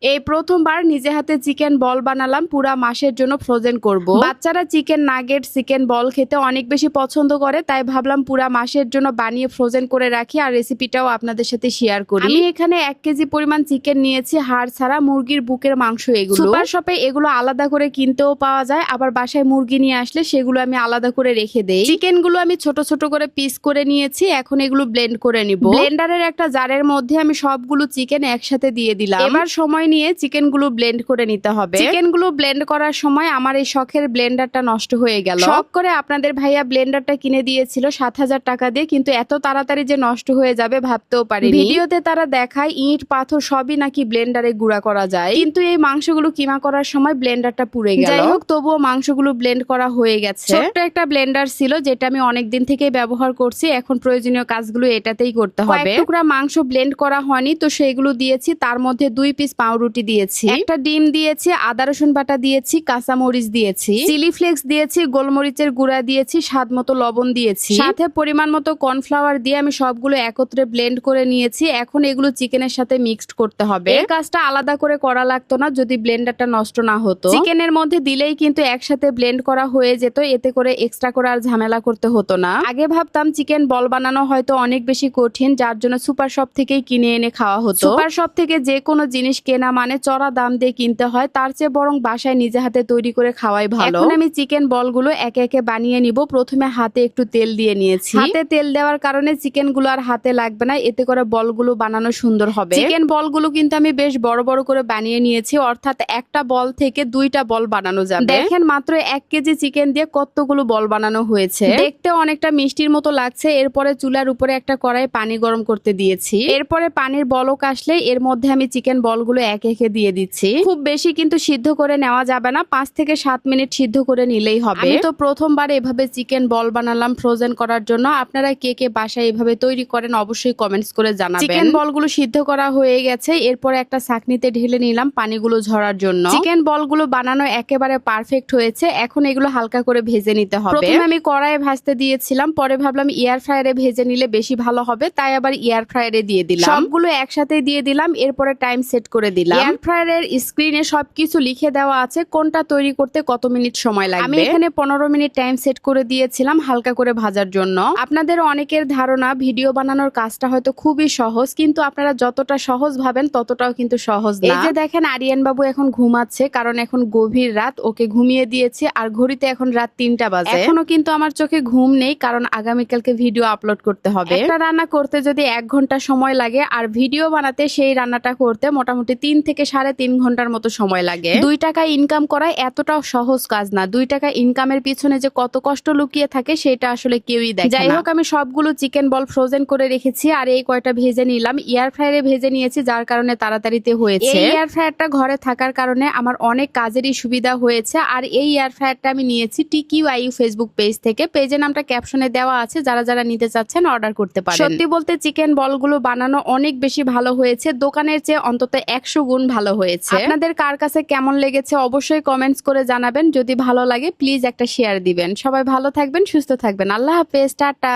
এই প্রথমবার নিজে হাতে চিকেন বল বানালাম, পুরা মাসের জন্য ফ্রোজেন করব। বাচ্চারা চিকেন নাগেট, চিকেন বল খেতে অনেক বেশি পছন্দ করে, তাই ভাবলাম পুরা মাসের জন্য বানিয়ে ফ্রোজেন করে রাখি আর রেসিপিটাও আপনাদের সাথে শেয়ার করি। আমি এখানে 1 কেজি পরিমাণ চিকেন নিয়েছি, হাড় ছাড়া, মুরগির বুকের মাংস। এগুলো সুপার শপে এগুলো আলাদা করে কিনতেও পাওয়া যায়, আবার বাসায় মুরগি নিয়ে আসলে সেগুলো আমি আলাদা করে রেখে দেই। চিকেন গুলো আমি ছোট ছোট করে পিস করে নিয়েছি, এখন এগুলো ব্লেন্ড করে নিব। ব্লেন্ডারের একটা জারের মধ্যে আমি সবগুলো চিকেন একসাথে দিয়ে দিলাম। এবার সময় নিয়ে চিকেন গুলো ব্লেন্ড করে নিতে হবে। চিকেন গুলো ব্লেন্ড করার সময় আমার এই শখের ব্লেন্ডারটা নষ্ট হয়ে গেল। শখ করে আপনাদের ভাইয়া ব্লেন্ডারটা কিনে দিয়েছিল 7,000 টাকা দিয়ে, কিন্তু এত তাড়াতাড়ি যে নষ্ট হয়ে যাবে ভাবতেও পারিনি। ভিডিওতে তারা দেখায় ইট পাথর সবই নাকি ব্লেন্ডারে গুঁড়া করা যায়, কিন্তু এই মাংসগুলো কিমা করার সময় ব্লেন্ডারটা পুড়ে গেল। যাই হোক, তবুও মাংসগুলো ব্লেন্ড করা হয়ে গেছে। ছোট্ট একটা ব্লেন্ডার ছিল যেটা আমি অনেকদিন থেকে ব্যবহার করছি, এখন প্রয়োজনীয় কাজগুলো এটাতেই করতে হবে। টুকরা মাংস ব্লেন্ড করা হয়নি, তো সেগুলো দিয়েছি। তার মধ্যে 2 পিস পাউরুটি দিয়েছি, একটা ডিম দিয়েছি, আদা রসুন বাটা দিয়েছি, কাঁচামরিচ দিয়েছি, চিলি ফ্লেক্স দিয়েছি, গোলমরিচের গুঁড়া দিয়েছি, স্বাদ মতো লবণ দিয়েছি, সাথে পরিমাণ মতো কর্নফ্লাওয়ার দিয়ে আমি সবগুলো একত্রে ব্লেন্ড করে নিয়েছি। এখন এগুলো চিকেনের সাথে মিক্সড করতে হবে। এই কাজটা আলাদা করে করা লাগতো না যদি ব্লেন্ডারটা নষ্ট না হতো। চিকেনের মধ্যে দিলেই কিন্তু একসাথে ব্লেন্ড করা হয়ে যেত, এতে করে এক্সট্রা করে আর ঝামেলা করতে হতো না। আগে ভাবতাম চিকেন বল বানানো হয়তো অনেক বেশি কঠিন, যার জন্য সুপার শপ থেকেই কিনে এনে খাওয়া হতো। সুপার শপ থেকে যে কোনো জিনিস কেনা মানে চড়া দাম দিয়ে কিনতে হয়, তার চেয়ে বরং বাসায় নিজে হাতে তৈরি করে খাওয়াই ভালো। এখন আমি চিকেন বলগুলো একে একে বানিয়ে নিব। প্রথমে হাতে একটু তেল দিয়ে নিয়েছি। হাতে তেল দেওয়ার কারণে চিকেন গুলো আর হাতে লাগবে না, এতে করে বলগুলো বানানো সুন্দর হবে। চিকেন বলগুলো কিন্তু আমি বেশ বড় বড় করে বানিয়ে নিয়েছি, অর্থাৎ একটা বল থেকে 2টা বল বানানো যাবে। দেখেন মাত্র 1 কেজি চিকেন দিয়ে কতগুলো বল বানানো হয়েছে। দেখতে অনেকটা মিষ্টির মতো লাগছে। এরপরে চুলার উপরে একটা কড়াই পানি গরম করতে দিয়েছি। এরপরে পানির বলক আসলে এর মধ্যে আমি চিকেন বলগুলো একে একে দিয়ে দিচ্ছি। খুব বেশি কিন্তু সিদ্ধ করে নেওয়া যাবে না, 5 থেকে 7 মিনিট সিদ্ধ করে নিলেই হবে। আমি তো প্রথমবার এভাবে চিকেন বল বানালাম ফ্রোজেন করার জন্য। আপনারা কে কে বাসায় এভাবে তৈরি করেন অবশ্যই কমেন্টস করে জানাবেন। চিকেন বলগুলো সিদ্ধ করা হয়ে গেছে, এরপরে একটা ছাঁকনিতে ঢেলে নিলাম পানিগুলো ঝরার জন্য। চিকেন বলগুলো বানানো একেবারে পারফেক্ট হয়েছে। এখন এগুলো হালকা করে ভেজে নিতে হবে। প্রথমে আমি কড়াইয়ে ভাজতে দিয়েছিলাম, পরে ভাবলাম এয়ার ফ্রায়ারে ভেজে নিলে বেশি ভালো হবে, তাই আবার এয়ার ফ্রায়ারে দিয়ে দিলাম। সবগুলো একসাথে দিয়ে দিলাম, এরপরে টাইম সেট করে দিলাম। এয়ার ফ্রায়ারের স্ক্রিনে সবকিছু লিখে দেওয়া আছে কোনটা তৈরি করতে কত মিনিট সময় লাগবে। আমি এখানে 15 মিনিট টাইম সেট করে দিয়েছিলাম হালকা করে ভাজার জন্য। আপনাদের অনেকের ধারণা ভিডিও বানানোর কাজটা হয়তো খুবই সহজ, কিন্তু আপনারা যতটা সহজ ভাবেন ততটাও কিন্তু সহজ না। এই যে দেখেন আরিয়ান বাবু এখন ঘুমাচ্ছে, কারণ এখন গভীর রাত, ওকে ঘুমিয়ে দিয়েছে আর ঘড়িতে এখন রাত 3টা বাজে। এখনো কিন্তু আমার চোখে ঘুম নেই, কারণ আগামীকালকে ভিডিও আপলোড করতে হবে। একটা রান্না করতে যদি 1 ঘন্টা সময় লাগে, আর ভিডিও বানাতে সেই রান্নাটা করতে মোটামুটি 3 থেকে 3.5 ঘন্টার মতো সময় লাগে। 2 টাকা ইনকাম করা এতটাও সহজ কাজ না। 2 টাকা ইনকামের পিছনে যে কত কষ্ট লুকিয়ে থাকে সেটা আসলে কেউই দেখে না। যাই হোক, আমি সবগুলো চিকেন বল ফ্রোজেন করে রেখেছি, আর এই কয়টা ভেজে নিলাম। এয়ার ফ্রায়ারে ভেজে নিয়েছি, যার কারণে তাড়াতাড়িতে হয়েছে। এই এয়ার ফ্রায়ারটা ঘরে থাকার কারণে আমার অনেক কাজেরই সুবিধা হয়েছে। আর এই এয়ার ফ্রায়ারটা আমি নিয়েছি TQIU ফেসবুক পেজ থেকে। পেজের নামটা ক্যাপশনে দেওয়া আছে, যারা যারা নিতে চাচ্ছেন অর্ডার করতে পারেন। সত্যি বলতে চিকেন বলগুলো বানানো অনেক বেশি ভালো হয়েছে, দোকানের চেয়ে অন্তত 100 গুণ ভালো হয়েছে। আপনাদের কার কাছে কেমন লেগেছে অবশ্যই কমেন্টস করে জানাবেন। যদি ভালো লাগে প্লিজ একটা শেয়ার দিবেন। সবাই ভালো থাকবেন, সুস্থ থাকবেন। আল্লাহ হাফেজ, টাটা।